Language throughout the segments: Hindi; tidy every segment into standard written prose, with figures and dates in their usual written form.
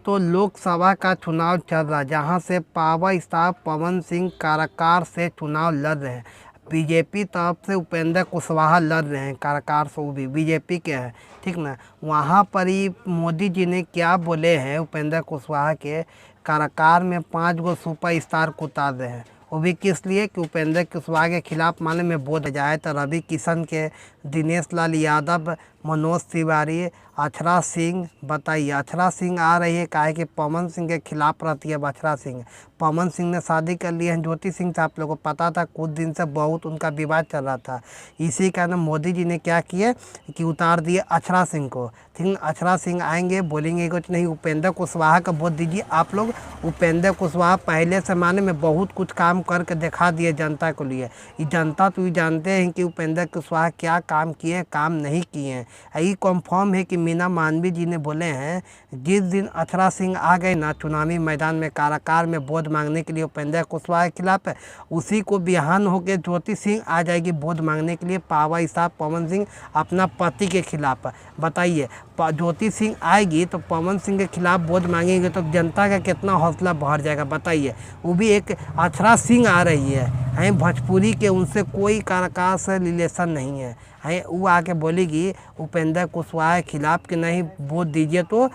तो लोकसभा का चुनाव चल रहा है, जहां से पावर स्टार पवन सिंह काराकाट से चुनाव लड़ रहे हैं। बीजेपी तरफ से उपेंद्र कुशवाहा लड़ रहे हैं, काराकाट से, वो भी बीजेपी के हैं, ठीक ना। वहां पर ही मोदी जी ने क्या बोले हैं उपेंद्र कुशवाहा के, काराकाट में 5 गो सुपर स्टार को उतार रहे हैं। वो भी किस लिए कि उपेंद्र कुशवाहा के खिलाफ मालूम में बोध जाए तो रवि किशन के, दिनेश लाल यादव, मनोज तिवारी, अक्षरा सिंह, बताइए अक्षरा सिंह आ रही है काहे कि पवन सिंह के खिलाफ रहती है। अक्षरा सिंह, पवन सिंह ने शादी कर ली है ज्योति सिंह से, आप लोगों को पता था, कुछ दिन से बहुत उनका विवाद चल रहा था। इसी कारण मोदी जी ने क्या किए कि उतार दिए अक्षरा सिंह को, ठीक है। अक्षरा सिंह आएंगे, बोलेंगे कुछ नहीं, उपेंद्र कुशवाहा का वोट दीजिए आप लोग। उपेंद्र कुशवाहा पहले ज़माने में बहुत कुछ काम करके दिखा दिए जनता को लिए। ये जनता तो ये जानते हैं कि उपेंद्र कुशवाहा क्या काम किए, काम नहीं किए हैं। यही कन्फर्म है कि मीना मालवीय जी ने बोले हैं, जिस दिन अक्षरा सिंह आ गए ना चुनावी मैदान में काराकाट में वोट मांगने के लिए उपेंद्र कुशवाहा के खिलाफ, उसी को बिहान होकर ज्योति सिंह आ जाएगी वोट मांगने के लिए पावर स्टार पवन सिंह अपना पति के खिलाफ। बताइए, ज्योति सिंह आएगी तो पवन सिंह के खिलाफ वोट मांगेंगे तो जनता का कितना हौसला बढ़ जाएगा। बताइए, वो भी एक अक्षरा सिंह आ रही है भोजपुरी के, उनसे कोई काराकाट से रिलेशन नहीं है। वो आके बोलेगी उपेंद्र कुशवाहा के खिलाफ कि नहीं वोट दीजिए तो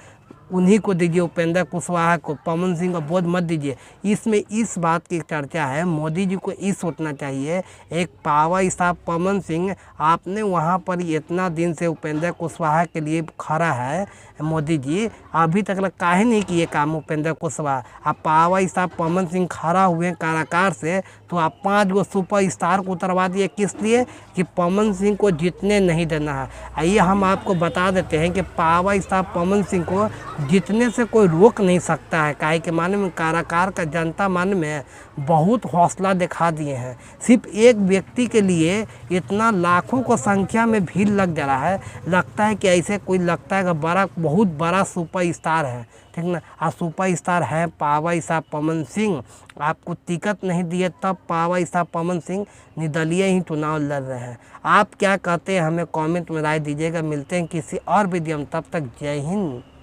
उन्हीं को दीजिए, उपेंद्र कुशवाहा को, पवन सिंह को वोट मत दीजिए। इसमें इस बात की चर्चा है, मोदी जी को ये सोचना चाहिए, एक पावर स्टार पवन सिंह आपने वहाँ पर इतना दिन से उपेंद्र कुशवाहा के लिए खड़ा है, मोदी जी अभी तक काहे नहीं किए काम उपेंद्र कुशवाहा। आप पावर स्टार पवन सिंह खड़ा हुए काराकाट से, तो आप 5 गो सुपर स्टार को उतरवा दिए, किस लिए कि पवन सिंह को जीतने नहीं देना है। आइए हम आपको बता देते हैं कि पावर स्टार पवन सिंह को जीतने से कोई रोक नहीं सकता है, काहे के माने में काराकाट का जनता मन में बहुत हौसला दिखा दिए हैं। सिर्फ एक व्यक्ति के लिए इतना लाखों को संख्या में भीड़ लग जा रहा है, लगता है कि ऐसे कोई लगता है कि बहुत बड़ा सुपर स्टार है, ठीक ना। और सुपर स्टार है पावर स्टार पवन सिंह। आपको टिकट नहीं दिए तब पावर स्टार पवन सिंह निर्दलीय ही चुनाव लड़ रहे हैं। आप क्या कहते हैं हमें कमेंट में राय दीजिएगा। मिलते हैं किसी और वीडियो में, तब तक जय हिंद।